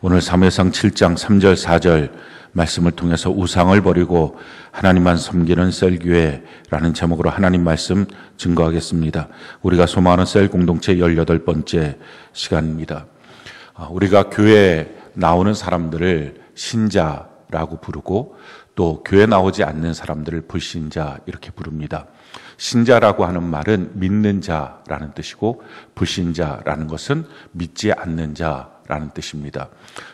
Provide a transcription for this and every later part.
오늘 사무엘상 7장 3절 4절 말씀을 통해서 우상을 버리고 하나님만 섬기는 셀교회라는 제목으로 하나님 말씀 증거하겠습니다. 우리가 소망하는 셀 공동체 18번째 시간입니다. 우리가 교회에 나오는 사람들을 신자라고 부르고 또 교회 나오지 않는 사람들을 불신자 이렇게 부릅니다. 신자라고 하는 말은 믿는 자라는 뜻이고 불신자라는 것은 믿지 않는 자라는 뜻입니다.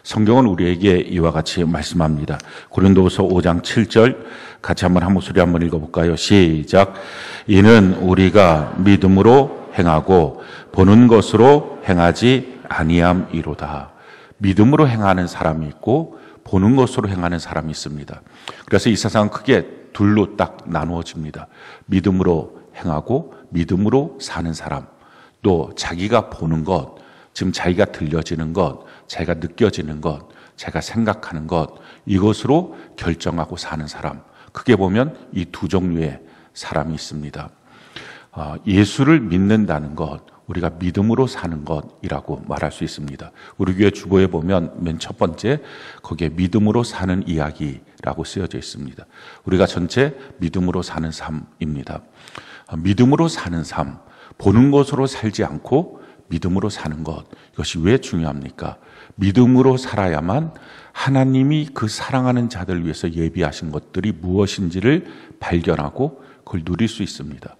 성경은 우리에게 이와 같이 말씀합니다. 고린도후서 5장 7절 같이 한번 한 목소리 한번 읽어볼까요? 시작. 이는 우리가 믿음으로 행하고 보는 것으로 행하지 아니함이로다. 믿음으로 행하는 사람이 있고 보는 것으로 행하는 사람이 있습니다. 그래서 이 세상은 크게 둘로 딱 나누어집니다. 믿음으로 행하고 믿음으로 사는 사람, 또 자기가 보는 것, 지금 자기가 들려지는 것, 자기가 느껴지는 것, 자기가 생각하는 것, 이것으로 결정하고 사는 사람. 크게 보면 이 두 종류의 사람이 있습니다. 예수를 믿는다는 것, 우리가 믿음으로 사는 것이라고 말할 수 있습니다. 우리 교회 주보에 보면 맨 첫 번째 거기에 믿음으로 사는 이야기라고 쓰여져 있습니다. 우리가 전체 믿음으로 사는 삶입니다. 믿음으로 사는 삶, 보는 것으로 살지 않고 믿음으로 사는 것, 이것이 왜 중요합니까? 믿음으로 살아야만 하나님이 그 사랑하는 자들 위해서 예비하신 것들이 무엇인지를 발견하고 그걸 누릴 수 있습니다.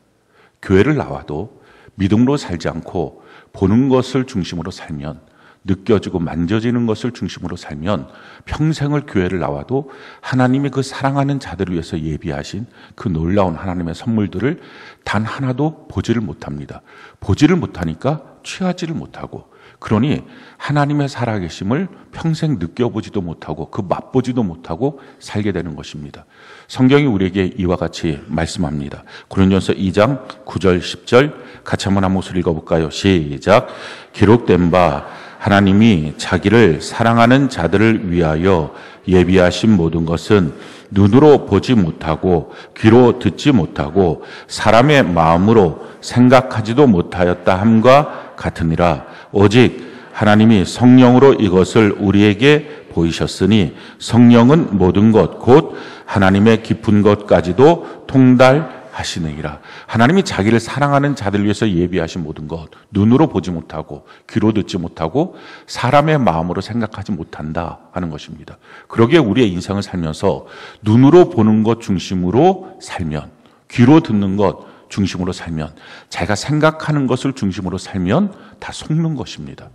교회를 나와도 믿음으로 살지 않고 보는 것을 중심으로 살면, 느껴지고 만져지는 것을 중심으로 살면 평생을 교회를 나와도 하나님이 그 사랑하는 자들을 위해서 예비하신 그 놀라운 하나님의 선물들을 단 하나도 보지를 못합니다. 보지를 못하니까 취하지를 못하고, 그러니 하나님의 살아계심을 평생 느껴보지도 못하고 그 맛보지도 못하고 살게 되는 것입니다. 성경이 우리에게 이와 같이 말씀합니다. 고린도전서 2장 9절 10절 같이 한번 한 목소리 읽어볼까요? 시작. 기록된 바 하나님이 자기를 사랑하는 자들을 위하여 예비하신 모든 것은 눈으로 보지 못하고 귀로 듣지 못하고 사람의 마음으로 생각하지도 못하였다 함과 같으니라. 오직 하나님이 성령으로 이것을 우리에게 보이셨으니 성령은 모든 것 곧 하나님의 깊은 것까지도 통달하시느니라. 하나님이 자기를 사랑하는 자들 위해서 예비하신 모든 것, 눈으로 보지 못하고 귀로 듣지 못하고 사람의 마음으로 생각하지 못한다 하는 것입니다. 그러기에 우리의 인생을 살면서 눈으로 보는 것 중심으로 살면, 귀로 듣는 것 중심으로 살면, 자기가 생각하는 것을 중심으로 살면 다 속는 것입니다.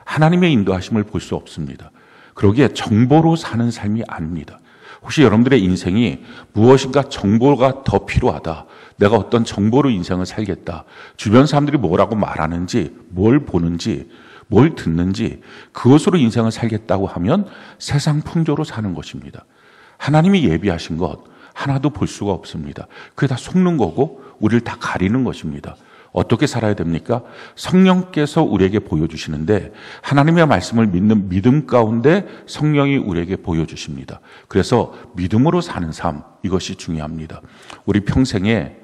하나님의 인도하심을 볼 수 없습니다. 그러기에 정보로 사는 삶이 아닙니다. 혹시 여러분들의 인생이 무엇인가 정보가 더 필요하다, 내가 어떤 정보로 인생을 살겠다, 주변 사람들이 뭐라고 말하는지, 뭘 보는지, 뭘 듣는지 그것으로 인생을 살겠다고 하면 세상 풍조로 사는 것입니다. 하나님이 예비하신 것 하나도 볼 수가 없습니다. 그게 다 속는 거고 우리를 다 가리는 것입니다. 어떻게 살아야 됩니까? 성령께서 우리에게 보여주시는데 하나님의 말씀을 믿는 믿음 가운데 성령이 우리에게 보여주십니다. 그래서 믿음으로 사는 삶, 이것이 중요합니다. 우리 평생에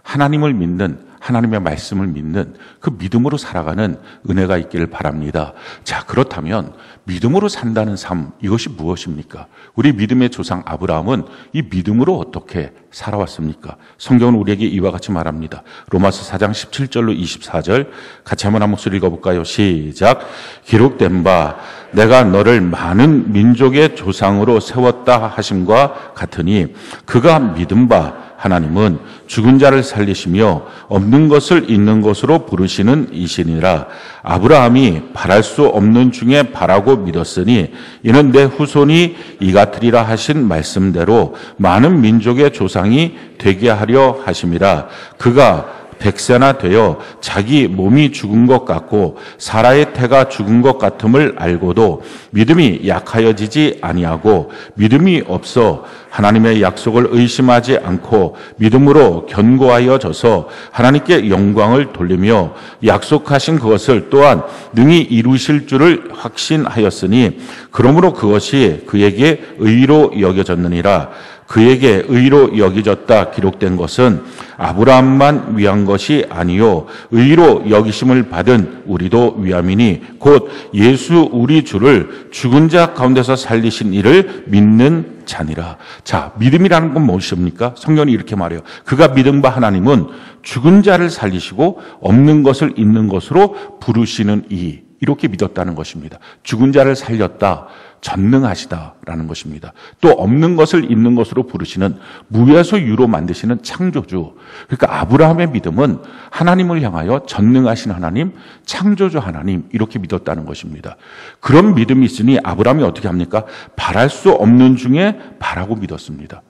하나님을 믿는, 하나님의 말씀을 믿는 그 믿음으로 살아가는 은혜가 있기를 바랍니다. 자, 그렇다면 믿음으로 산다는 삶, 이것이 무엇입니까? 우리 믿음의 조상 아브라함은 이 믿음으로 어떻게 살아왔습니까? 성경은 우리에게 이와 같이 말합니다. 로마서 4장 17절로 24절 같이 한번 한 목소리 읽어볼까요? 시작. 기록된 바 내가 너를 많은 민족의 조상으로 세웠다 하심과 같으니 그가 믿은 바 하나님은 죽은 자를 살리시며 없는 것을 있는 것으로 부르시는 이시니라. 아브라함이 바랄 수 없는 중에 바라고 믿었으니 이는 내 후손이 이 같으리라 하신 말씀대로 많은 민족의 조상이 되게 하려 하심이라. 그가 100세나 되어 자기 몸이 죽은 것 같고 사라의 태가 죽은 것 같음을 알고도 믿음이 약하여지지 아니하고 믿음이 없어 하나님의 약속을 의심하지 않고 믿음으로 견고하여져서 하나님께 영광을 돌리며 약속하신 그것을 또한 능히 이루실 줄을 확신하였으니 그러므로 그것이 그에게 의로 여겨졌느니라. 그에게 의로 여겨졌다 기록된 것은 아브라함만 위한 것이 아니요 의로 여기심을 받은 우리도 위함이니 곧 예수 우리 주를 죽은 자 가운데서 살리신 이를 믿는 자니라. 자, 믿음이라는 건 무엇입니까? 성경이 이렇게 말해요. 그가 믿은 바 하나님은 죽은 자를 살리시고 없는 것을 있는 것으로 부르시는 이, 이렇게 믿었다는 것입니다. 죽은 자를 살렸다, 전능하시다라는 것입니다. 또 없는 것을 있는 것으로 부르시는, 무에서 유로 만드시는 창조주. 그러니까 아브라함의 믿음은 하나님을 향하여 전능하신 하나님, 창조주 하나님, 이렇게 믿었다는 것입니다. 그런 믿음이 있으니 아브라함이 어떻게 합니까? 바랄 수 없는 중에 바라고 믿었습니다.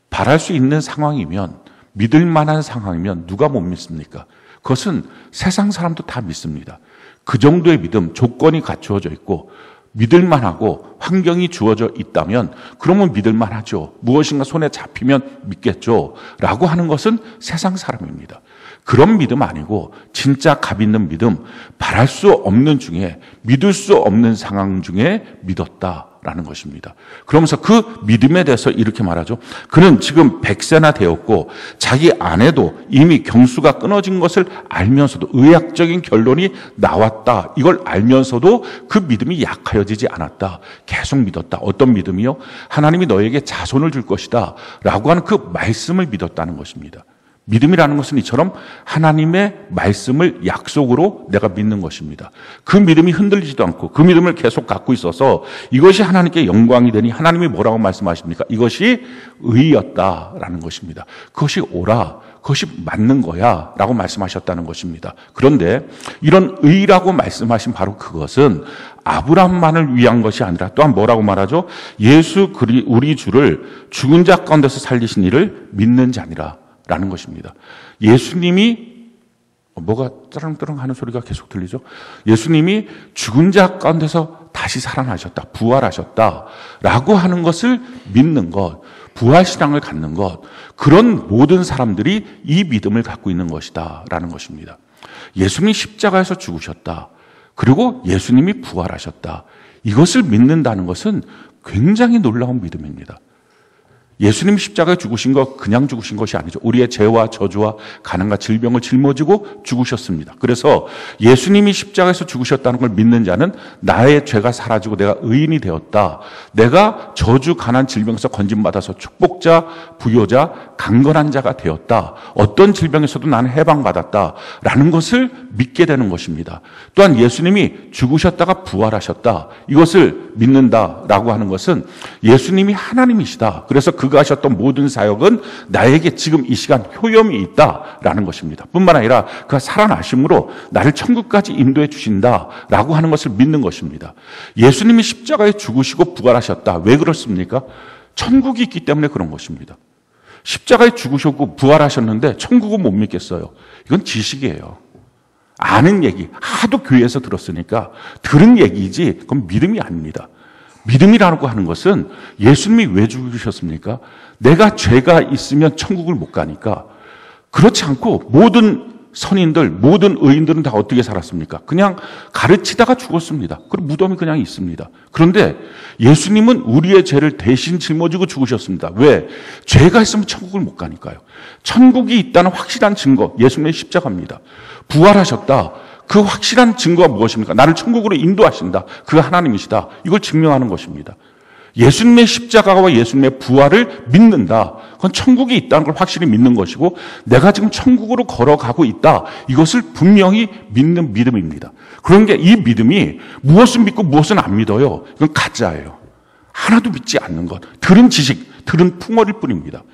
바랄 수 있는 상황이면, 믿을 만한 상황이면 누가 못 믿습니까? 그것은 세상 사람도 다 믿습니다. 그 정도의 믿음, 조건이 갖추어져 있고 믿을 만하고 환경이 주어져 있다면 그러면 믿을 만하죠. 무엇인가 손에 잡히면 믿겠죠. 라고 하는 것은 세상 사람입니다. 그런 믿음 아니고 진짜 값 있는 믿음, 바랄 수 없는 중에, 믿을 수 없는 상황 중에 믿었다라는 것입니다. 그러면서 그 믿음에 대해서 이렇게 말하죠. 그는 지금 100세나 되었고 자기 아내도 이미 경수가 끊어진 것을 알면서도, 의학적인 결론이 나왔다, 이걸 알면서도 그 믿음이 약하여지지 않았다. 계속 믿었다. 어떤 믿음이요? 하나님이 너에게 자손을 줄 것이다 라고 하는 그 말씀을 믿었다는 것입니다. 믿음이라는 것은 이처럼 하나님의 말씀을 약속으로 내가 믿는 것입니다. 그 믿음이 흔들리지도 않고 그 믿음을 계속 갖고 있어서 이것이 하나님께 영광이 되니 하나님이 뭐라고 말씀하십니까? 이것이 의였다라는 것입니다. 그것이 옳아, 그것이 맞는 거야 라고 말씀하셨다는 것입니다. 그런데 이런 의라고 말씀하신 바로 그것은 아브라함만을 위한 것이 아니라 또한 뭐라고 말하죠? 예수 우리 주를 죽은 자 가운데서 살리신 이를 믿는 자니라 라는 것입니다. 예수님이, 뭐가 따릉따릉 하는 소리가 계속 들리죠? 예수님이 죽은 자 가운데서 다시 살아나셨다, 부활하셨다 라고 하는 것을 믿는 것, 부활신앙을 갖는 것, 그런 모든 사람들이 이 믿음을 갖고 있는 것이다 라는 것입니다. 예수님이 십자가에서 죽으셨다, 그리고 예수님이 부활하셨다, 이것을 믿는다는 것은 굉장히 놀라운 믿음입니다. 예수님 십자가에 죽으신 거 그냥 죽으신 것이 아니죠. 우리의 죄와 저주와 가난과 질병을 짊어지고 죽으셨습니다. 그래서 예수님이 십자가에서 죽으셨다는 걸 믿는 자는 나의 죄가 사라지고 내가 의인이 되었다, 내가 저주, 가난, 질병에서 건진받아서 축복자, 부요자, 강건한 자가 되었다, 어떤 질병에서도 나는 해방받았다라는 것을 믿게 되는 것입니다. 또한 예수님이 죽으셨다가 부활하셨다, 이것을 믿는다라고 하는 것은 예수님이 하나님이시다, 그래서 그가 하셨던 모든 사역은 나에게 지금 이 시간 효염이 있다라는 것입니다. 뿐만 아니라 그가 살아나심으로 나를 천국까지 인도해 주신다라고 하는 것을 믿는 것입니다. 예수님이 십자가에 죽으시고 부활하셨다. 왜 그렇습니까? 천국이 있기 때문에 그런 것입니다. 십자가에 죽으셨고 부활하셨는데 천국은 못 믿겠어요. 이건 지식이에요. 아는 얘기, 하도 교회에서 들었으니까 들은 얘기이지 그건 믿음이 아닙니다. 믿음이라고 하는 것은 예수님이 왜 죽으셨습니까? 내가 죄가 있으면 천국을 못 가니까. 그렇지 않고 모든 선인들, 모든 의인들은 다 어떻게 살았습니까? 그냥 가르치다가 죽었습니다. 그리고 무덤이 그냥 있습니다. 그런데 예수님은 우리의 죄를 대신 짊어지고 죽으셨습니다. 왜? 죄가 있으면 천국을 못 가니까요. 천국이 있다는 확실한 증거, 예수님의 십자가입니다. 부활하셨다, 그 확실한 증거가 무엇입니까? 나를 천국으로 인도하신다, 그 하나님이시다, 이걸 증명하는 것입니다. 예수님의 십자가와 예수님의 부활을 믿는다, 그건 천국이 있다는 걸 확실히 믿는 것이고 내가 지금 천국으로 걸어가고 있다, 이것을 분명히 믿는 믿음입니다. 그런 게 이 믿음이 무엇을 믿고 무엇은 안 믿어요, 이건 가짜예요. 하나도 믿지 않는 것, 들은 지식, 들은 풍어일 뿐입니다.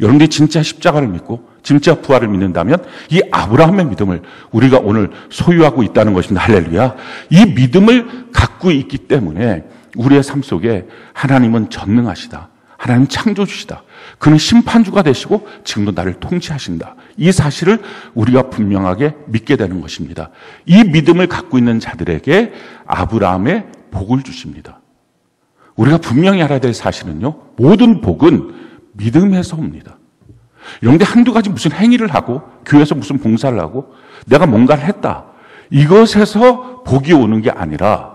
여러분들이 진짜 십자가를 믿고 진짜 부활을 믿는다면 이 아브라함의 믿음을 우리가 오늘 소유하고 있다는 것입니다. 할렐루야. 이 믿음을 갖고 있기 때문에 우리의 삶 속에 하나님은 전능하시다, 하나님 창조주시다, 그는 심판주가 되시고 지금도 나를 통치하신다, 이 사실을 우리가 분명하게 믿게 되는 것입니다. 이 믿음을 갖고 있는 자들에게 아브라함의 복을 주십니다. 우리가 분명히 알아야 될 사실은요, 모든 복은 믿음에서 옵니다. 그런데 한두 가지 무슨 행위를 하고 교회에서 무슨 봉사를 하고 내가 뭔가를 했다, 이것에서 복이 오는 게 아니라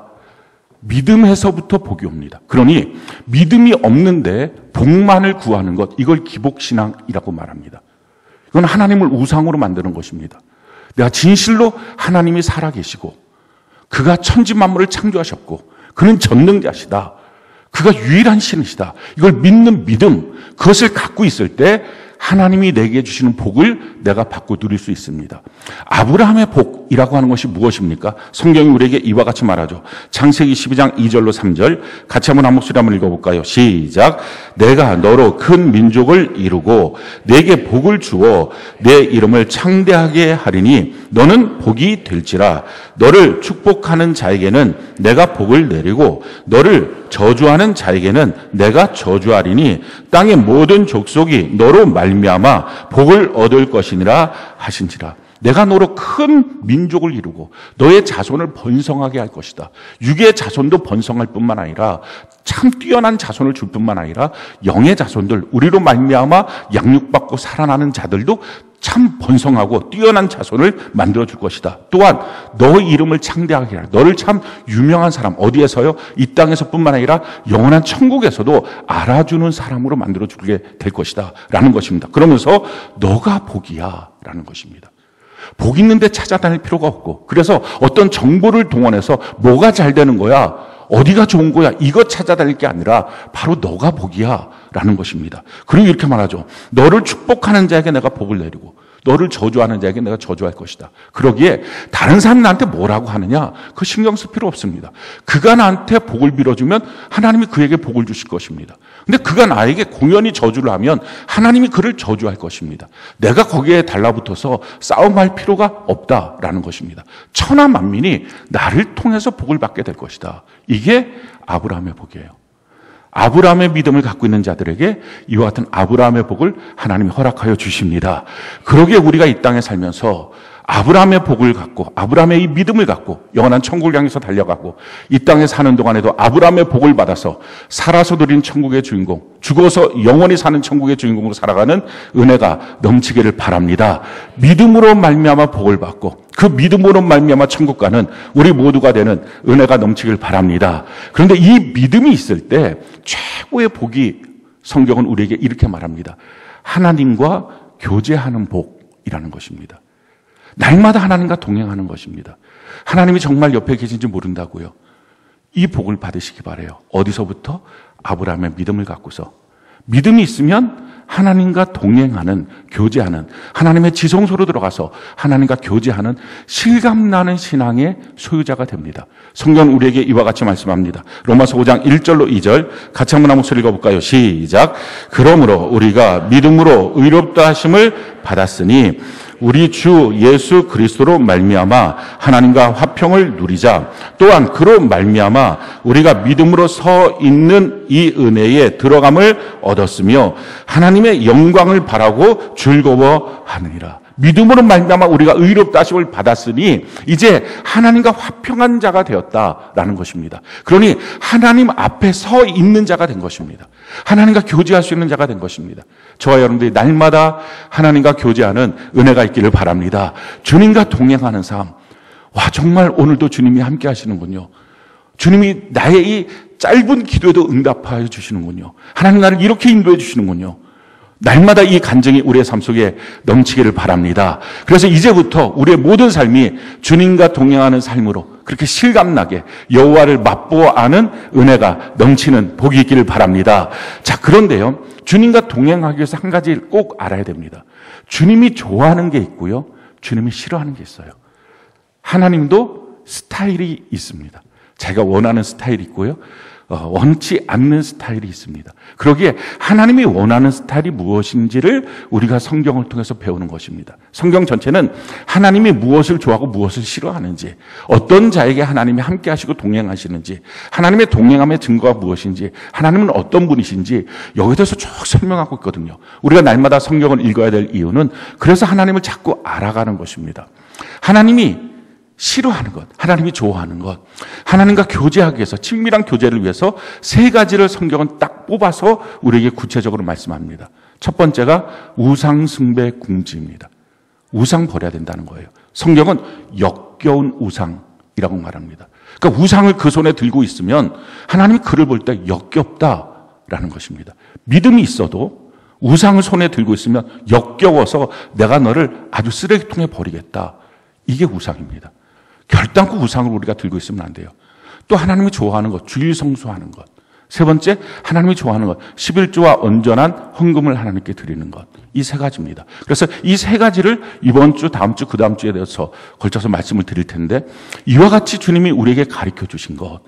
믿음에서부터 복이 옵니다. 그러니 믿음이 없는데 복만을 구하는 것, 이걸 기복신앙이라고 말합니다. 이건 하나님을 우상으로 만드는 것입니다. 내가 진실로 하나님이 살아계시고 그가 천지 만물을 창조하셨고 그는 전능자시다, 그가 유일한 신이시다, 이걸 믿는 믿음, 그것을 갖고 있을 때 하나님이 내게 주시는 복을 내가 받고 누릴 수 있습니다. 아브라함의 복이라고 하는 것이 무엇입니까? 성경이 우리에게 이와 같이 말하죠. 창세기 12장 2절로 3절 같이 한번 한 목소리 한번 읽어볼까요? 시작. 내가 너로 큰 민족을 이루고 내게 복을 주어 내 이름을 창대하게 하리니 너는 복이 될지라. 너를 축복하는 자에게는 내가 복을 내리고 너를 저주하는 자에게는 내가 저주하리니 땅의 모든 족속이 너로 말미암아 복을 얻을 것이니라 하신지라. 내가 너로 큰 민족을 이루고 너의 자손을 번성하게 할 것이다. 육의 자손도 번성할 뿐만 아니라 참 뛰어난 자손을 줄 뿐만 아니라 영의 자손들, 우리로 말미암아 양육받고 살아나는 자들도 참 번성하고 뛰어난 자손을 만들어 줄 것이다. 또한 너 이름을 창대하게 하라. 너를 참 유명한 사람, 어디에서요? 이 땅에서뿐만 아니라 영원한 천국에서도 알아주는 사람으로 만들어 주게 될 것이다 라는 것입니다. 그러면서 너가 복이야 라는 것입니다. 복 있는데 찾아다닐 필요가 없고, 그래서 어떤 정보를 동원해서 뭐가 잘 되는 거야, 어디가 좋은 거야, 이거 찾아다닐 게 아니라 바로 너가 복이야 라는 것입니다. 그리고 이렇게 말하죠. 너를 축복하는 자에게 내가 복을 내리고 너를 저주하는 자에게 내가 저주할 것이다. 그러기에 다른 사람이 나한테 뭐라고 하느냐, 그 신경 쓸 필요 없습니다. 그가 나한테 복을 빌어주면 하나님이 그에게 복을 주실 것입니다. 근데 그가 나에게 공연히 저주를 하면 하나님이 그를 저주할 것입니다. 내가 거기에 달라붙어서 싸움할 필요가 없다라는 것입니다. 천하 만민이 나를 통해서 복을 받게 될 것이다. 이게 아브라함의 복이에요. 아브라함의 믿음을 갖고 있는 자들에게 이와 같은 아브라함의 복을 하나님이 허락하여 주십니다. 그러기에 우리가 이 땅에 살면서 아브라함의 복을 갖고 아브라함의 이 믿음을 갖고 영원한 천국을 향해서 달려가고 이 땅에 사는 동안에도 아브라함의 복을 받아서 살아서 누린 천국의 주인공, 죽어서 영원히 사는 천국의 주인공으로 살아가는 은혜가 넘치기를 바랍니다. 믿음으로 말미암아 복을 받고 그 믿음으로 말미암아 천국 가는 우리 모두가 되는 은혜가 넘치길 바랍니다. 그런데 이 믿음이 있을 때 최고의 복이 성경은 우리에게 이렇게 말합니다. 하나님과 교제하는 복이라는 것입니다. 날마다 하나님과 동행하는 것입니다. 하나님이 정말 옆에 계신지 모른다고요. 이 복을 받으시기 바라요. 어디서부터? 아브라함의 믿음을 갖고서. 믿음이 있으면 하나님과 동행하는, 교제하는, 하나님의 지성소로 들어가서 하나님과 교제하는 실감나는 신앙의 소유자가 됩니다. 성경은 우리에게 이와 같이 말씀합니다. 로마서 5장 1절로 2절 같이 한번 한 목소리 읽어볼까요? 시작. 그러므로 우리가 믿음으로 의롭다 하심을 받았으니 우리 주 예수 그리스도로 말미암아 하나님과 화평을 누리자. 또한 그로 말미암아 우리가 믿음으로 서 있는 이 은혜에 들어감을 얻었으며 하나님의 영광을 바라고 즐거워하느니라. 믿음으로 말미암아 우리가 의롭다 하심을 받았으니 이제 하나님과 화평한 자가 되었다라는 것입니다. 그러니 하나님 앞에 서 있는 자가 된 것입니다. 하나님과 교제할 수 있는 자가 된 것입니다. 저와 여러분들이 날마다 하나님과 교제하는 은혜가 있기를 바랍니다. 주님과 동행하는 삶. 와, 정말 오늘도 주님이 함께 하시는군요. 주님이 나의 이 짧은 기도에도 응답하여 주시는군요. 하나님 나를 이렇게 인도해 주시는군요. 날마다 이 간증이 우리의 삶 속에 넘치기를 바랍니다. 그래서 이제부터 우리의 모든 삶이 주님과 동행하는 삶으로 그렇게 실감나게 여호와를 맛보아 아는 은혜가 넘치는 복이 있기를 바랍니다. 자, 그런데요, 주님과 동행하기 위해서 한 가지 꼭 알아야 됩니다. 주님이 좋아하는 게 있고요, 주님이 싫어하는 게 있어요. 하나님도 스타일이 있습니다. 자기가 원하는 스타일이 있고요, 원치 않는 스타일이 있습니다. 그러기에 하나님이 원하는 스타일이 무엇인지를 우리가 성경을 통해서 배우는 것입니다. 성경 전체는 하나님이 무엇을 좋아하고 무엇을 싫어하는지, 어떤 자에게 하나님이 함께 하시고 동행하시는지, 하나님의 동행함의 증거가 무엇인지, 하나님은 어떤 분이신지 여기에 대해서 쭉 설명하고 있거든요. 우리가 날마다 성경을 읽어야 될 이유는 그래서 하나님을 자꾸 알아가는 것입니다. 하나님이 싫어하는 것, 하나님이 좋아하는 것, 하나님과 교제하기 위해서, 친밀한 교제를 위해서 세 가지를 성경은 딱 뽑아서 우리에게 구체적으로 말씀합니다. 첫 번째가 우상 숭배 궁지입니다. 우상 버려야 된다는 거예요. 성경은 역겨운 우상이라고 말합니다. 그러니까 우상을 그 손에 들고 있으면 하나님이 그를 볼 때 역겹다라는 것입니다. 믿음이 있어도 우상을 손에 들고 있으면 역겨워서 내가 너를 아주 쓰레기통에 버리겠다. 이게 우상입니다. 결단코 우상을 우리가 들고 있으면 안 돼요. 또 하나님이 좋아하는 것, 주일 성수하는 것. 세 번째, 하나님이 좋아하는 것, 11조와 온전한 헌금을 하나님께 드리는 것. 이 세 가지입니다. 그래서 이 세 가지를 이번 주, 다음 주, 그 다음 주에 대해서 걸쳐서 말씀을 드릴 텐데, 이와 같이 주님이 우리에게 가르쳐 주신 것,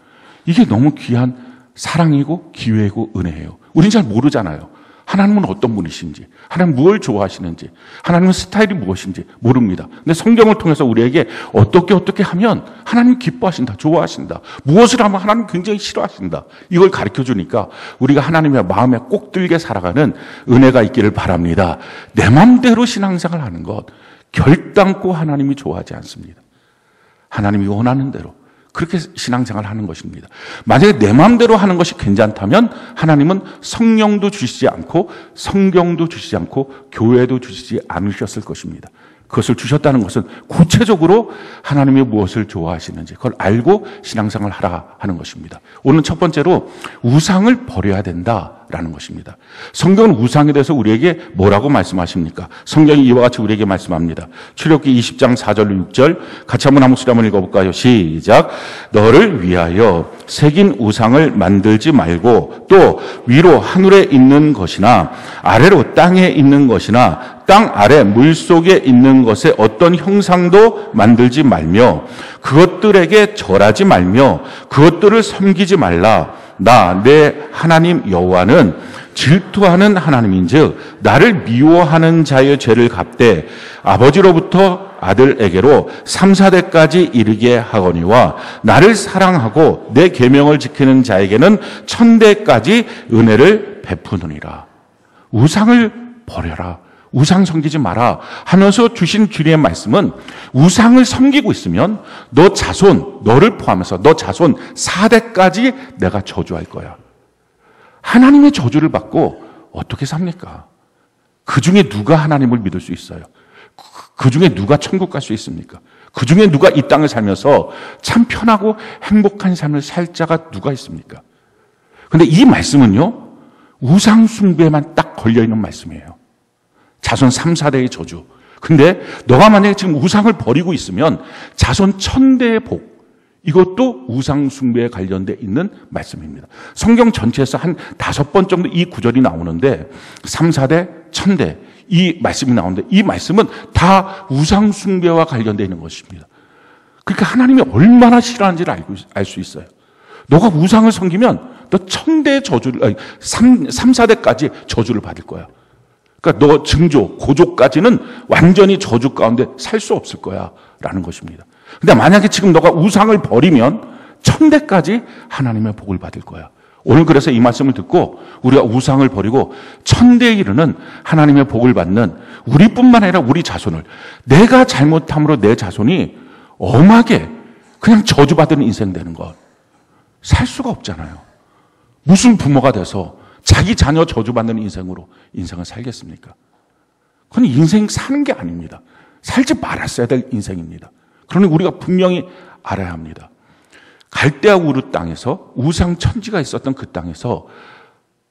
이게 너무 귀한 사랑이고 기회이고 은혜예요. 우리는 잘 모르잖아요. 하나님은 어떤 분이신지, 하나님 무엇을 좋아하시는지, 하나님은 스타일이 무엇인지 모릅니다. 근데 성경을 통해서 우리에게 어떻게 하면 하나님 기뻐하신다, 좋아하신다, 무엇을 하면 하나님 굉장히 싫어하신다, 이걸 가르쳐 주니까 우리가 하나님의 마음에 꼭 들게 살아가는 은혜가 있기를 바랍니다. 내 마음대로 신앙생활을 하는 것, 결단코 하나님이 좋아하지 않습니다. 하나님이 원하는 대로 그렇게 신앙생활을 하는 것입니다. 만약에 내 마음대로 하는 것이 괜찮다면 하나님은 성령도 주시지 않고 성경도 주시지 않고 교회도 주시지 않으셨을 것입니다. 그것을 주셨다는 것은 구체적으로 하나님이 무엇을 좋아하시는지 그걸 알고 신앙생활을 하라 하는 것입니다. 오늘 첫 번째로 우상을 버려야 된다라는 것입니다. 성경은 우상에 대해서 우리에게 뭐라고 말씀하십니까? 성경이 이와 같이 우리에게 말씀합니다. 출애굽기 20장 4절로 6절 같이 한번 한 목소리 한번 읽어볼까요? 시작. 너를 위하여 새긴 우상을 만들지 말고 또 위로 하늘에 있는 것이나 아래로 땅에 있는 것이나 땅 아래 물속에 있는 것에 어떤 형상도 만들지 말며 그것들에게 절하지 말며 그것들을 섬기지 말라. 나 내 하나님 여호와는 질투하는 하나님인즉 나를 미워하는 자의 죄를 갚되 아버지로부터 아들에게로 3, 4대까지 이르게 하거니와 나를 사랑하고 내 계명을 지키는 자에게는 1000대까지 은혜를 베푸느니라. 우상을 버려라. 우상 섬기지 마라 하면서 주신 주님의 말씀은 우상을 섬기고 있으면 너 자손, 너를 포함해서 너 자손 4대까지 내가 저주할 거야. 하나님의 저주를 받고 어떻게 삽니까? 그 중에 누가 하나님을 믿을 수 있어요? 그 중에 누가 천국 갈 수 있습니까? 그 중에 누가 이 땅을 살면서 참 편하고 행복한 삶을 살 자가 누가 있습니까? 그런데 이 말씀은요, 우상 숭배에만 딱 걸려있는 말씀이에요. 자손 3, 4대의 저주. 근데 너가 만약에 지금 우상을 버리고 있으면 자손 1000대의 복. 이것도 우상 숭배에 관련돼 있는 말씀입니다. 성경 전체에서 한 5번 정도 이 구절이 나오는데 3, 4대, 1000대 이 말씀이 나오는데 이 말씀은 다 우상 숭배와 관련돼 있는 것입니다. 그러니까 하나님이 얼마나 싫어하는지를 알 수 있어요. 너가 우상을 섬기면 너 1000대의 저주를 3, 4대까지 저주를 받을 거야. 그러니까 너 증조, 고족까지는 완전히 저주 가운데 살 수 없을 거야 라는 것입니다. 근데 만약에 지금 너가 우상을 버리면 1000대까지 하나님의 복을 받을 거야. 오늘 그래서 이 말씀을 듣고 우리가 우상을 버리고 1000대에 이르는 하나님의 복을 받는 우리뿐만 아니라 우리 자손을, 내가 잘못함으로 내 자손이 엄하게 그냥 저주받는 인생 되는 것 살 수가 없잖아요. 무슨 부모가 돼서 자기 자녀 저주받는 인생으로 인생을 살겠습니까? 그건 인생 사는 게 아닙니다. 살지 말았어야 될 인생입니다. 그러니 우리가 분명히 알아야 합니다. 갈대아 우르 땅에서 우상 천지가 있었던 그 땅에서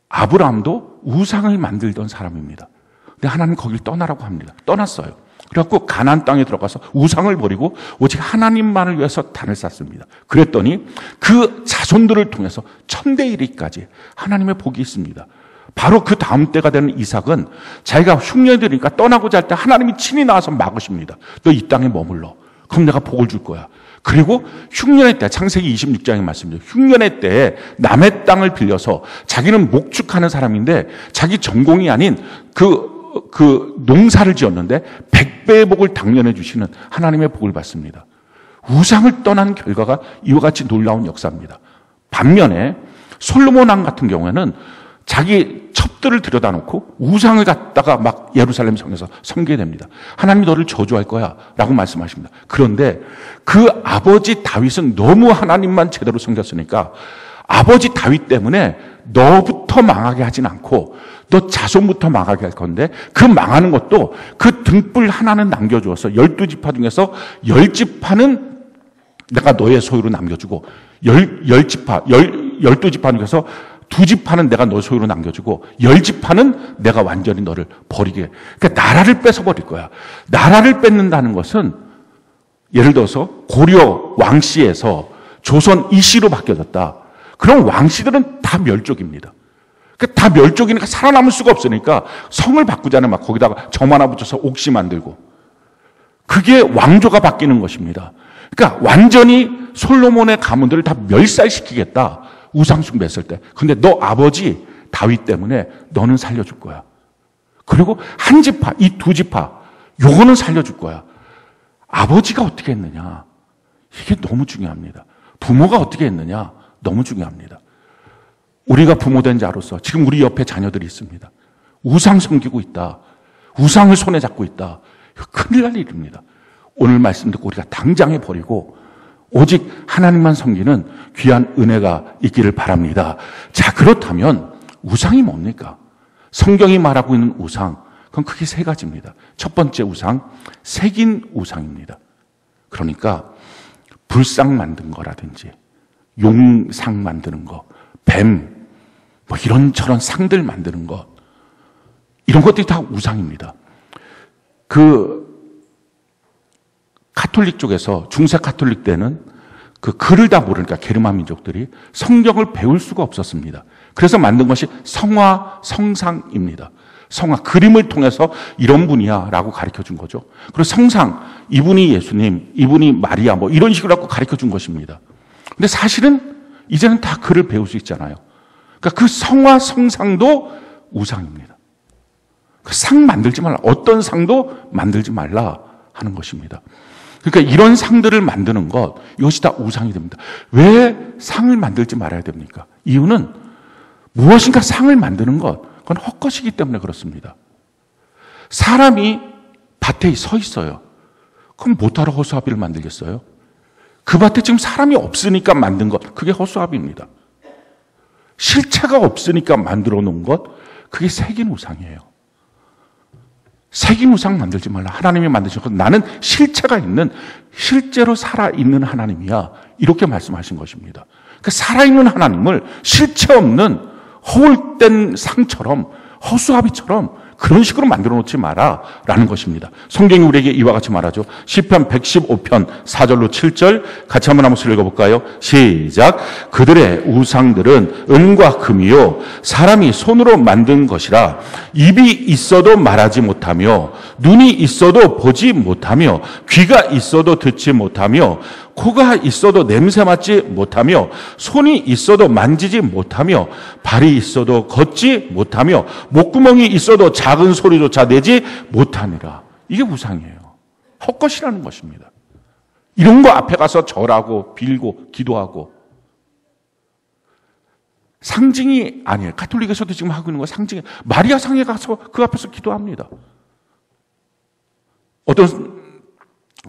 아브라함도 우상을 만들던 사람입니다. 근데 하나님 거길 떠나라고 합니다. 떠났어요. 그래갖고 가나안 땅에 들어가서 우상을 버리고 오직 하나님만을 위해서 단을 쌓습니다. 그랬더니 그 자손들을 통해서 1000대 1위까지 하나님의 복이 있습니다. 바로 그 다음 때가 되는 이삭은 자기가 흉년이 되니까 떠나고자 할 때 하나님이 친히 나와서 막으십니다. 너 이 땅에 머물러. 그럼 내가 복을 줄 거야. 그리고 흉년의 때, 창세기 26장의 말씀이죠. 흉년의 때에 남의 땅을 빌려서 자기는 목축하는 사람인데 자기 전공이 아닌 그 농사를 지었는데 100배의 복을 당면해 주시는 하나님의 복을 받습니다. 우상을 떠난 결과가 이와 같이 놀라운 역사입니다. 반면에 솔로몬 왕 같은 경우에는 자기 첩들을 들여다 놓고 우상을 갖다가 막 예루살렘 성에서 섬기게 됩니다. 하나님이 너를 저주할 거야 라고 말씀하십니다. 그런데 그 아버지 다윗은 너무 하나님만 제대로 섬겼으니까 아버지 다윗 때문에 너부터 망하게 하진 않고 너 자손부터 망하게 할 건데 그 망하는 것도 그 등불 하나는 남겨주어서 12지파 중에서 10지파는 내가 너의 소유로 남겨주고 12지파 중에서 2지파는 내가 너 소유로 남겨주고 10지파는 내가 완전히 너를 버리게. 그러니까 나라를 뺏어버릴 거야. 나라를 뺏는다는 것은 예를 들어서 고려 왕씨에서 조선 이씨로 바뀌어졌다. 그럼 왕씨들은 다 멸족입니다. 그러니까 다 멸족이니까 살아남을 수가 없으니까 성을 바꾸잖아요. 막 거기다가 점 하나 붙여서 옥시 만들고. 그게 왕조가 바뀌는 것입니다. 그러니까 완전히 솔로몬의 가문들을 다 멸살시키겠다. 우상숭배했을 때. 근데 너 아버지 다윗 때문에 너는 살려줄 거야. 그리고 한 지파, 이 2지파, 요거는 살려줄 거야. 아버지가 어떻게 했느냐. 이게 너무 중요합니다. 부모가 어떻게 했느냐. 너무 중요합니다. 우리가 부모된 자로서 지금 우리 옆에 자녀들이 있습니다. 우상 섬기고 있다. 우상을 손에 잡고 있다. 이거 큰일 날 일입니다. 오늘 말씀 듣고 우리가 당장 해버리고 오직 하나님만 섬기는 귀한 은혜가 있기를 바랍니다. 자, 그렇다면 우상이 뭡니까? 성경이 말하고 있는 우상, 그건 크게 3가지입니다. 첫 번째 우상, 새긴 우상입니다. 그러니까 불상 만든 거라든지 용상 만드는 거, 뱀, 뭐 이런저런 상들 만드는 것, 이런 것들이 다 우상입니다. 카톨릭 쪽에서 중세 카톨릭 때는 그 글을 다 모르니까 게르만 민족들이 성경을 배울 수가 없었습니다. 그래서 만든 것이 성화, 성상입니다. 성화, 그림을 통해서 이런 분이야 라고 가르쳐 준 거죠. 그리고 성상, 이분이 예수님, 이분이 마리아 뭐 이런 식으로 하고 가르쳐 준 것입니다. 근데 사실은 이제는 다 글을 배울 수 있잖아요. 그러니까 그 성화, 성상도 우상입니다. 그 상 만들지 말라. 어떤 상도 만들지 말라 하는 것입니다. 그러니까 이런 상들을 만드는 것, 이것이 다 우상이 됩니다. 왜 상을 만들지 말아야 됩니까? 이유는 무엇인가 상을 만드는 것, 그건 헛것이기 때문에 그렇습니다. 사람이 밭에 서 있어요. 그럼 뭐하러 허수아비를 만들겠어요? 그 밭에 지금 사람이 없으니까 만든 것, 그게 허수아비입니다. 실체가 없으니까 만들어 놓은 것, 그게 새긴 우상이에요. 새긴 우상 만들지 말라. 하나님이 만드신 것, 나는 실체가 있는, 실제로 살아있는 하나님이야. 이렇게 말씀하신 것입니다. 그러니까 살아있는 하나님을 실체 없는 허울된 상처럼, 허수아비처럼 그런 식으로 만들어 놓지 마라 라는 것입니다. 성경이 우리에게 이와 같이 말하죠. 시편 115편 4절로 7절 같이 한번 읽어볼까요? 시작. 그들의 우상들은 은과 금이요 사람이 손으로 만든 것이라 입이 있어도 말하지 못하며 눈이 있어도 보지 못하며 귀가 있어도 듣지 못하며 코가 있어도 냄새 맡지 못하며 손이 있어도 만지지 못하며 발이 있어도 걷지 못하며 목구멍이 있어도 작은 소리조차 내지 못하니라. 이게 우상이에요. 헛것이라는 것입니다. 이런 거 앞에 가서 절하고 빌고 기도하고 상징이 아니에요. 가톨릭에서도 지금 하고 있는 거 상징이. 마리아 상에 가서 그 앞에서 기도합니다. 어떤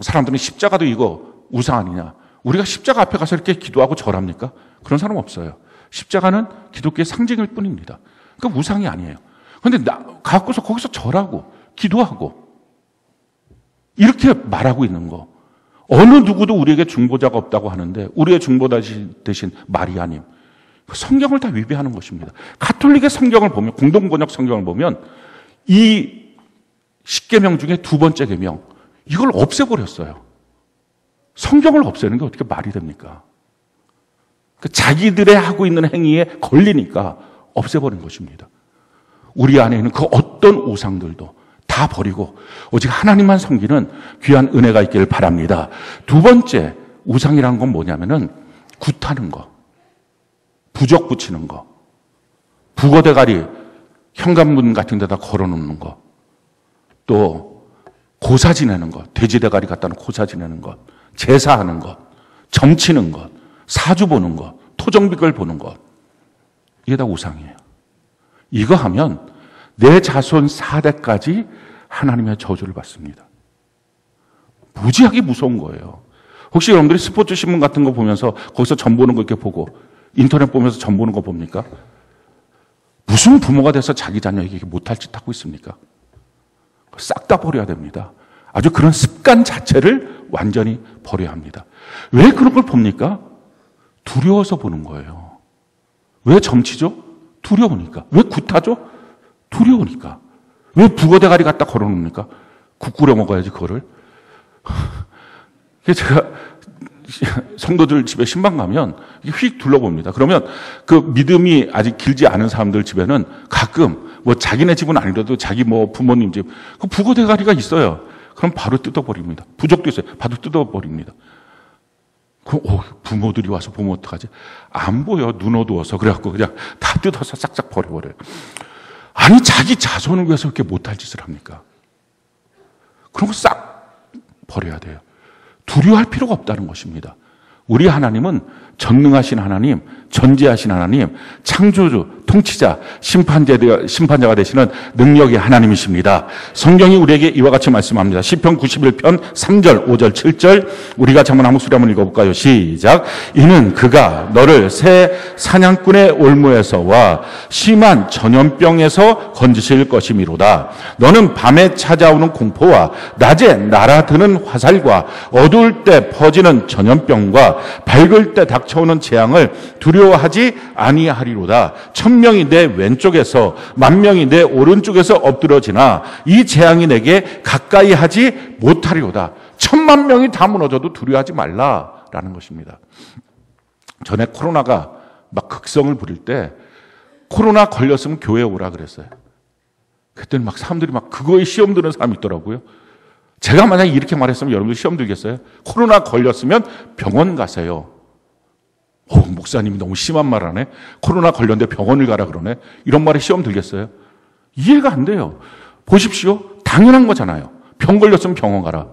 사람들은 십자가도 이거 우상 아니냐. 우리가 십자가 앞에 가서 이렇게 기도하고 절합니까? 그런 사람 없어요. 십자가는 기독교의 상징일 뿐입니다. 그러니까 우상이 아니에요. 그런데 갖고서 거기서 절하고 기도하고 이렇게 말하고 있는 거. 어느 누구도 우리에게 중보자가 없다고 하는데 우리의 중보자 대신 마리아님. 성경을 다 위배하는 것입니다. 가톨릭의 성경을 보면, 공동번역 성경을 보면 이 10계명 중에 2번째 계명, 이걸 없애버렸어요. 성경을 없애는 게 어떻게 말이 됩니까? 자기들의 하고 있는 행위에 걸리니까 없애버린 것입니다. 우리 안에 있는 그 어떤 우상들도 다 버리고 오직 하나님만 섬기는 귀한 은혜가 있기를 바랍니다. 2번째 우상이라는 건 뭐냐면은 굿하는 거, 부적 붙이는 거, 북어대가리 현관문 같은 데다 걸어놓는 거, 또 고사 지내는 것, 돼지대가리 갖다 놓고 고사 지내는 것, 제사하는 것, 점치는 것, 사주 보는 것, 토정비걸 보는 것, 이게 다 우상이에요. 이거 하면 내 자손 4대까지 하나님의 저주를 받습니다. 무지하게 무서운 거예요. 혹시 여러분들이 스포츠 신문 같은 거 보면서 거기서 점 보는 거 이렇게 보고 인터넷 보면서 점 보는 거 봅니까? 무슨 부모가 돼서 자기 자녀에게 못할 짓 하고 있습니까? 싹 다 버려야 됩니다. 아주 그런 습관 자체를 완전히 버려야 합니다. 왜 그런 걸 봅니까? 두려워서 보는 거예요. 왜 점치죠? 두려우니까. 왜 굿하죠? 두려우니까. 왜 북어대가리 갖다 걸어놓습니까? 국 끓여 먹어야지 그거를. 제가 성도들 집에 신방 가면 휙 둘러봅니다. 그러면 그 믿음이 아직 길지 않은 사람들 집에는 가끔 뭐 자기네 집은 아니라도 자기 뭐 부모님 집 그 북어 대가리가 있어요. 그럼 바로 뜯어버립니다. 부적도 있어요. 바로 뜯어버립니다. 부모들이 와서 보면 어떡하지? 안 보여. 눈 어두워서. 그래갖고 그냥 다 뜯어서 싹싹 버려버려요. 아니 자기 자손을 위해서 그렇게 못할 짓을 합니까? 그런 거 싹 버려야 돼요. 두려워할 필요가 없다는 것입니다. 우리 하나님은 전능하신 하나님, 전지하신 하나님, 창조주, 통치자, 심판자가 되시는 능력의 하나님이십니다. 성경이 우리에게 이와 같이 말씀합니다. 시편 91편 3절, 5절, 7절 우리가 한번 한 목소리 한번 읽어볼까요? 시작. 이는 그가 너를 새 사냥꾼의 올무에서와 심한 전염병에서 건지실 것이미로다. 너는 밤에 찾아오는 공포와 낮에 날아드는 화살과 어두울 때 퍼지는 전염병과 밝을 때 닥쳐오는 재앙을 두려워하지 아니하리로다. 1000명이 내 왼쪽에서 10,000명이 내 오른쪽에서 엎드러지나 이 재앙이 내게 가까이 하지 못하리로다. 10,000,000명이 다 무너져도 두려워하지 말라라는 것입니다. 전에 코로나가 막 극성을 부릴 때 코로나 걸렸으면 교회에 오라 그랬어요. 그때는 막 사람들이 막 그거에 시험 드는 사람이 있더라고요. 제가 만약에 이렇게 말했으면 여러분들 시험 들겠어요? 코로나 걸렸으면 병원 가세요. 목사님이 너무 심한 말 하네. 코로나 걸렸는데 병원을 가라 그러네. 이런 말에 시험 들겠어요? 이해가 안 돼요. 보십시오. 당연한 거잖아요. 병 걸렸으면 병원 가라.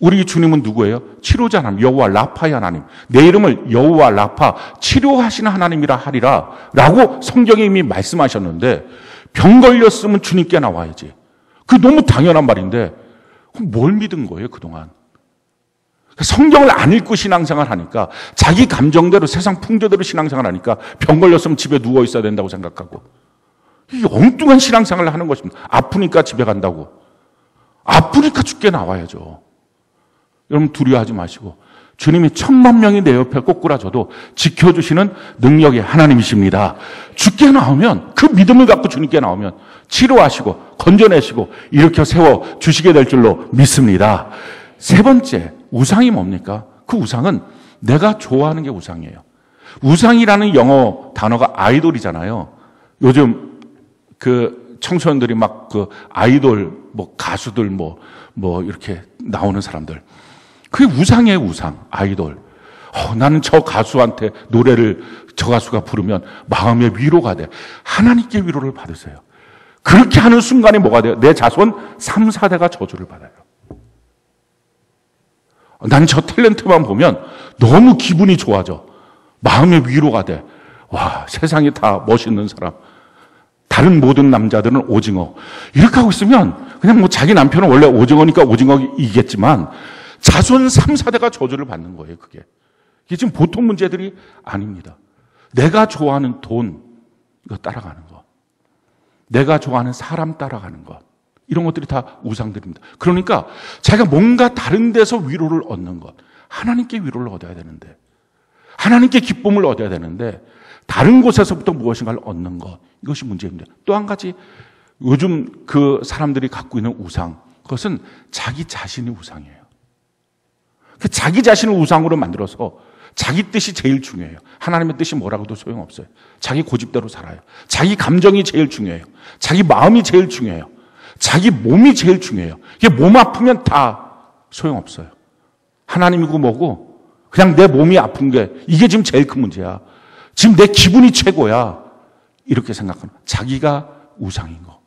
우리 주님은 누구예요? 치료자 하나님, 여호와 라파의 하나님. 내 이름을 여호와 라파, 치료하시는 하나님이라 하리라 라고 성경에 이미 말씀하셨는데 병 걸렸으면 주님께 나와야지. 그게 너무 당연한 말인데 그럼 뭘 믿은 거예요 그동안? 성경을 안 읽고 신앙생활 하니까 자기 감정대로 세상 풍조대로 신앙생활 하니까 병 걸렸으면 집에 누워 있어야 된다고 생각하고 이 엉뚱한 신앙생활을 하는 것입니다. 아프니까 집에 간다고. 아프니까 죽게 나와야죠. 여러분 두려워하지 마시고 주님이 10,000,000명이 내 옆에 꼬꾸라져도 지켜주시는 능력의 하나님이십니다. 죽게 나오면 그 믿음을 갖고 주님께 나오면 치료하시고 건져내시고 일으켜 세워주시게 될 줄로 믿습니다. 세 번째 우상이 뭡니까? 그 우상은 내가 좋아하는 게 우상이에요. 우상이라는 영어 단어가 아이돌이잖아요. 요즘 그 청소년들이 막 그 아이돌 뭐 가수들 뭐 이렇게 나오는 사람들. 그게 우상이에요, 우상. 아이돌. 나는 저 가수한테 노래를 저 가수가 부르면 마음의 위로가 돼. 하나님께 위로를 받으세요. 그렇게 하는 순간에 뭐가 돼요? 내 자손 3, 4대가 저주를 받아요. 난 저 탤런트만 보면 너무 기분이 좋아져. 마음의 위로가 돼. 와, 세상에 다 멋있는 사람. 다른 모든 남자들은 오징어. 이렇게 하고 있으면 그냥 뭐 자기 남편은 원래 오징어니까 오징어이겠지만 자손 3, 4대가 저주를 받는 거예요, 그게. 이게 지금 보통 문제들이 아닙니다. 내가 좋아하는 돈, 이거 따라가는 것. 내가 좋아하는 사람 따라가는 것. 이런 것들이 다 우상들입니다. 그러니까 자기가 뭔가 다른 데서 위로를 얻는 것. 하나님께 위로를 얻어야 되는데, 하나님께 기쁨을 얻어야 되는데, 다른 곳에서부터 무엇인가를 얻는 것. 이것이 문제입니다. 또 한 가지, 요즘 그 사람들이 갖고 있는 우상. 그것은 자기 자신이 우상이에요. 자기 자신을 우상으로 만들어서 자기 뜻이 제일 중요해요. 하나님의 뜻이 뭐라고도 소용없어요. 자기 고집대로 살아요. 자기 감정이 제일 중요해요. 자기 마음이 제일 중요해요. 자기 몸이 제일 중요해요. 이게 몸 아프면 다 소용없어요. 하나님이고 뭐고 그냥 내 몸이 아픈 게 이게 지금 제일 큰 문제야. 지금 내 기분이 최고야. 이렇게 생각하는 자기가 우상인 거.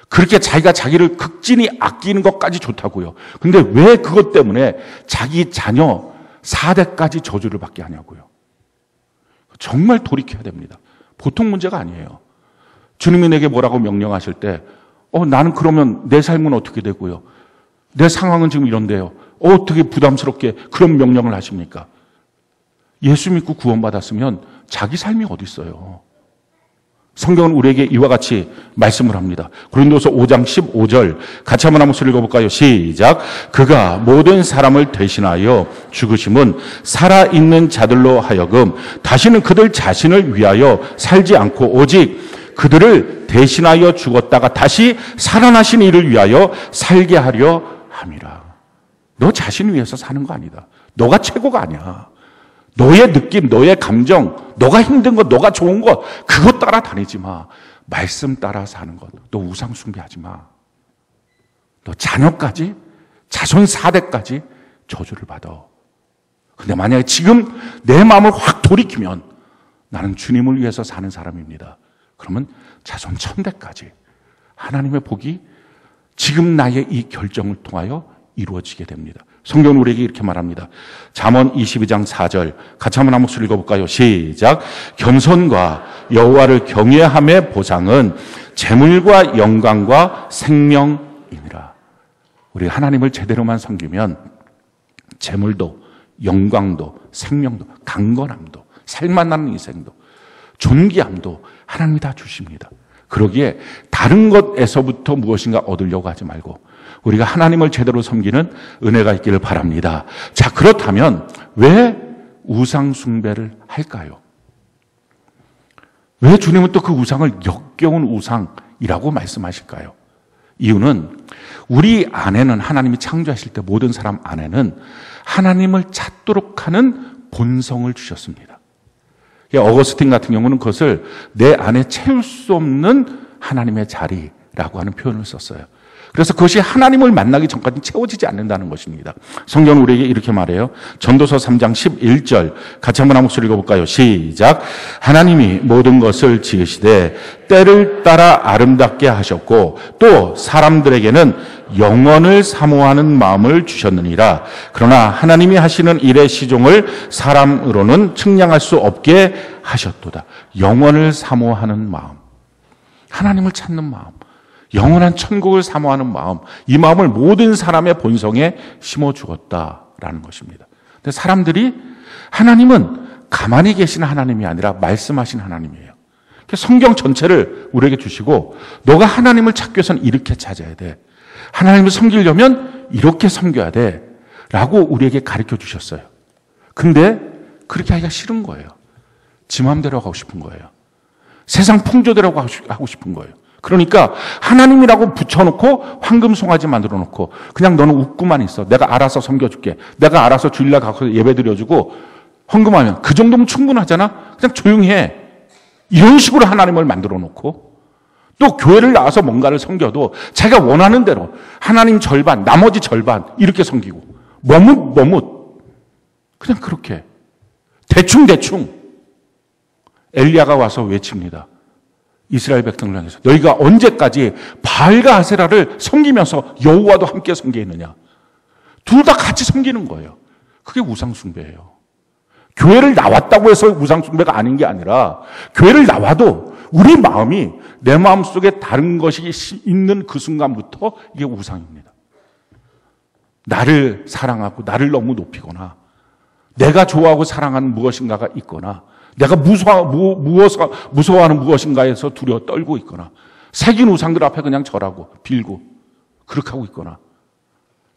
그렇게 자기가 자기를 극진히 아끼는 것까지 좋다고요. 근데 왜 그것 때문에 자기 자녀 4대까지 저주를 받게 하냐고요. 정말 돌이켜야 됩니다. 보통 문제가 아니에요. 주님이 내게 뭐라고 명령하실 때 나는 그러면 내 삶은 어떻게 되고요? 내 상황은 지금 이런데요. 어떻게 부담스럽게 그런 명령을 하십니까? 예수 믿고 구원받았으면 자기 삶이 어디 있어요? 성경은 우리에게 이와 같이 말씀을 합니다. 고린도서 5장 15절 같이 한번 목소리 읽어볼까요? 시작. 그가 모든 사람을 대신하여 죽으심은 살아있는 자들로 하여금 다시는 그들 자신을 위하여 살지 않고 오직 그들을 대신하여 죽었다가 다시 살아나신 이를 위하여 살게 하려 함이라. 너 자신을 위해서 사는 거 아니다. 너가 최고가 아니야. 너의 느낌, 너의 감정, 너가 힘든 것, 너가 좋은 것, 그것 따라 다니지 마. 말씀 따라 사는 것. 너 우상 숭배하지 마. 너 자녀까지, 자손 4대까지 저주를 받아. 근데 만약에 지금 내 마음을 확 돌이키면 나는 주님을 위해서 사는 사람입니다. 그러면 자손 1000대까지 하나님의 복이 지금 나의 이 결정을 통하여 이루어지게 됩니다. 성경은 우리에게 이렇게 말합니다. 잠언 22장 4절 같이 한번 한 목소리 읽어볼까요? 시작. 겸손과 여호와를 경외함의 보상은 재물과 영광과 생명이니라. 우리 하나님을 제대로만 섬기면 재물도 영광도 생명도 강건함도 살만나는 인생도 존귀함도 하나님이 다 주십니다. 그러기에 다른 것에서부터 무엇인가 얻으려고 하지 말고 우리가 하나님을 제대로 섬기는 은혜가 있기를 바랍니다. 자, 그렇다면 왜 우상 숭배를 할까요? 왜 주님은 또 그 우상을 역겨운 우상이라고 말씀하실까요? 이유는 우리 안에는 하나님이 창조하실 때 모든 사람 안에는 하나님을 찾도록 하는 본성을 주셨습니다. 어거스틴 같은 경우는 그것을 내 안에 채울 수 없는 하나님의 자리라고 하는 표현을 썼어요. 그래서 그것이 하나님을 만나기 전까지 채워지지 않는다는 것입니다. 성경은 우리에게 이렇게 말해요. 전도서 3장 11절 같이 한번 한 목소리 읽어볼까요? 시작. 하나님이 모든 것을 지으시되 때를 따라 아름답게 하셨고 또 사람들에게는 영원을 사모하는 마음을 주셨느니라. 그러나 하나님이 하시는 일의 시종을 사람으로는 측량할 수 없게 하셨도다. 영원을 사모하는 마음, 하나님을 찾는 마음, 영원한 천국을 사모하는 마음, 이 마음을 모든 사람의 본성에 심어 주었다라는 것입니다. 근데 사람들이 하나님은 가만히 계신 하나님이 아니라 말씀하신 하나님이에요. 성경 전체를 우리에게 주시고 너가 하나님을 찾기 위해서는 이렇게 찾아야 돼. 하나님을 섬기려면 이렇게 섬겨야 돼. 라고 우리에게 가르쳐 주셨어요. 근데 그렇게 하기가 싫은 거예요. 지 마음대로 하고 싶은 거예요. 세상 풍조대로 하고 싶은 거예요. 그러니까 하나님이라고 붙여놓고 황금 송아지 만들어 놓고 그냥 너는 웃고만 있어. 내가 알아서 섬겨줄게. 내가 알아서 주일날 가서 예배 드려주고 헌금하면 그 정도면 충분하잖아. 그냥 조용히 해. 이런 식으로 하나님을 만들어 놓고 또 교회를 나와서 뭔가를 섬겨도 자기가 원하는 대로 하나님 절반, 나머지 절반 이렇게 섬기고 머뭇 그냥 그렇게 대충 엘리야가 와서 외칩니다. 이스라엘 백성을 향해서 너희가 언제까지 바알과 아세라를 섬기면서 여호와도 함께 섬기느냐. 둘 다 같이 섬기는 거예요. 그게 우상숭배예요. 교회를 나왔다고 해서 우상숭배가 아닌 게 아니라 교회를 나와도 우리 마음이 내 마음속에 다른 것이 있는 그 순간부터 이게 우상입니다. 나를 사랑하고 나를 너무 높이거나 내가 좋아하고 사랑하는 무엇인가가 있거나 내가 무서워하는 무엇인가에서 두려워 떨고 있거나 새긴 우상들 앞에 그냥 절하고 빌고 그렇게 하고 있거나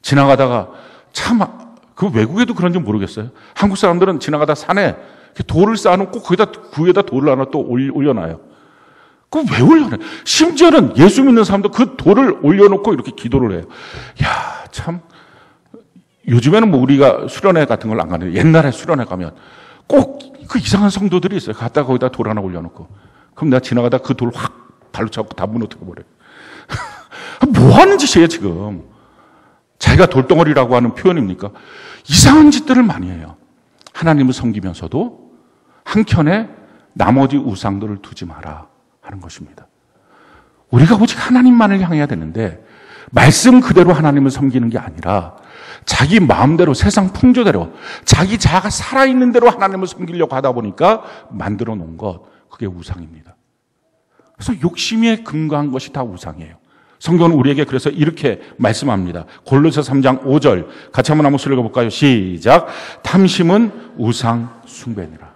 지나가다가 참 그 외국에도 그런지 모르겠어요. 한국 사람들은 지나가다 산에 돌을 쌓아놓고 거기다 구에다 돌을 하나 또 올려놔요. 그거 왜 올려놔요? 심지어는 예수 믿는 사람도 그 돌을 올려놓고 이렇게 기도를 해요. 야, 참 요즘에는 뭐 우리가 수련회 같은 걸 안 가는데 옛날에 수련회 가면 꼭 그 이상한 성도들이 있어요. 갔다가 거기다 돌 하나 올려놓고. 그럼 내가 지나가다 그 돌 확 발로 차고 다 무너뜨려버려요. 뭐 하는 짓이에요, 지금? 자기가 돌덩어리라고 하는 표현입니까? 이상한 짓들을 많이 해요. 하나님을 섬기면서도 한켠에 나머지 우상들을 두지 마라 하는 것입니다. 우리가 오직 하나님만을 향해야 되는데 말씀 그대로 하나님을 섬기는 게 아니라 자기 마음대로 세상 풍조대로 자기 자아가 살아있는 대로 하나님을 섬기려고 하다 보니까 만들어 놓은 것, 그게 우상입니다. 그래서 욕심에 근거한 것이 다 우상이에요. 성경은 우리에게 그래서 이렇게 말씀합니다. 골로새 3장 5절 같이 한번 읽어볼까요? 시작. 탐심은 우상 숭배니라.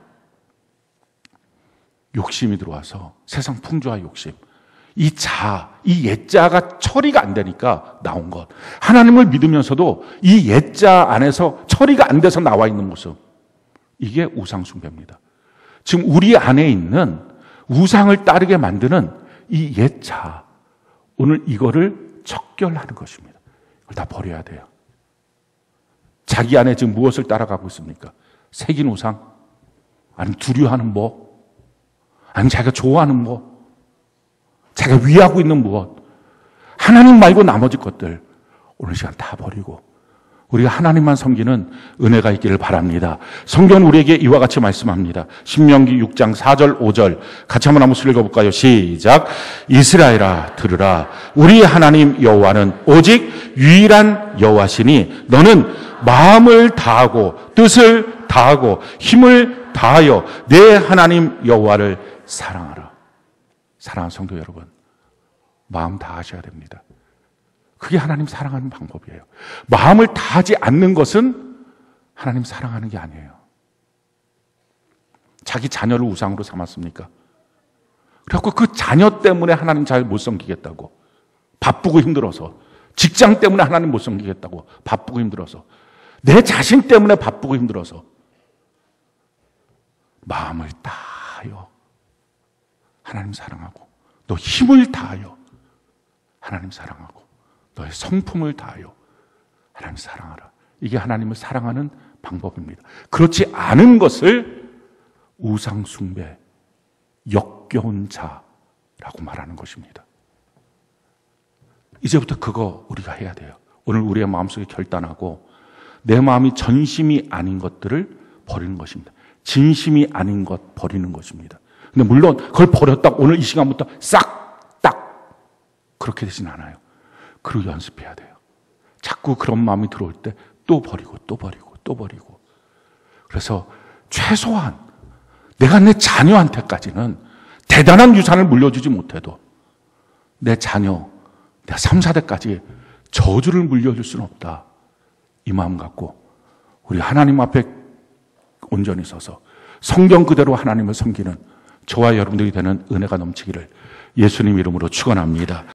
욕심이 들어와서 세상 풍조와 욕심, 이 옛자가 처리가 안 되니까 나온 것. 하나님을 믿으면서도 이 옛자 안에서 처리가 안 돼서 나와 있는 모습, 이게 우상 숭배입니다. 지금 우리 안에 있는 우상을 따르게 만드는 이 옛자, 오늘 이거를 척결하는 것입니다. 이걸 다 버려야 돼요. 자기 안에 지금 무엇을 따라가고 있습니까? 새긴 우상? 아니면 두려워하는 뭐? 아니면 자기가 좋아하는 뭐? 자기가 위하고 있는 무엇? 하나님 말고 나머지 것들 오늘 시간 다 버리고 우리가 하나님만 섬기는 은혜가 있기를 바랍니다. 성경은 우리에게 이와 같이 말씀합니다. 신명기 6장 4절 5절 같이 한번 읽어볼까요? 시작. 이스라엘아 들으라. 우리 하나님 여호와는 오직 유일한 여호와시니 너는 마음을 다하고 뜻을 다하고 힘을 다하여 내 하나님 여호와를 사랑하라. 사랑하는 성도 여러분, 마음 다하셔야 됩니다. 그게 하나님 사랑하는 방법이에요. 마음을 다하지 않는 것은 하나님 사랑하는 게 아니에요. 자기 자녀를 우상으로 삼았습니까? 그래갖고 그 자녀 때문에 하나님 잘 못 섬기겠다고, 바쁘고 힘들어서, 직장 때문에 하나님 못 섬기겠다고, 바쁘고 힘들어서, 내 자신 때문에 바쁘고 힘들어서 마음을 다하여 하나님 사랑하고, 너 힘을 다하여 하나님 사랑하고, 너의 성품을 다하여 하나님 사랑하라. 이게 하나님을 사랑하는 방법입니다. 그렇지 않은 것을 우상 숭배, 역겨운 자라고 말하는 것입니다. 이제부터 그거 우리가 해야 돼요. 오늘 우리의 마음속에 결단하고 내 마음이 전심이 아닌 것들을 버리는 것입니다. 진심이 아닌 것 버리는 것입니다. 근데 물론 그걸 버렸다고 오늘 이 시간부터 싹 딱 그렇게 되진 않아요. 그리고 연습해야 돼요. 자꾸 그런 마음이 들어올 때 또 버리고 또 버리고 또 버리고. 그래서 최소한 내가 내 자녀한테까지는 대단한 유산을 물려주지 못해도 내 자녀, 내가 3, 4대까지 저주를 물려줄 수는 없다. 이 마음 갖고 우리 하나님 앞에 온전히 서서 성경 그대로 하나님을 섬기는 저와 여러분들이 되는 은혜가 넘치기를 예수님 이름으로 축원합니다.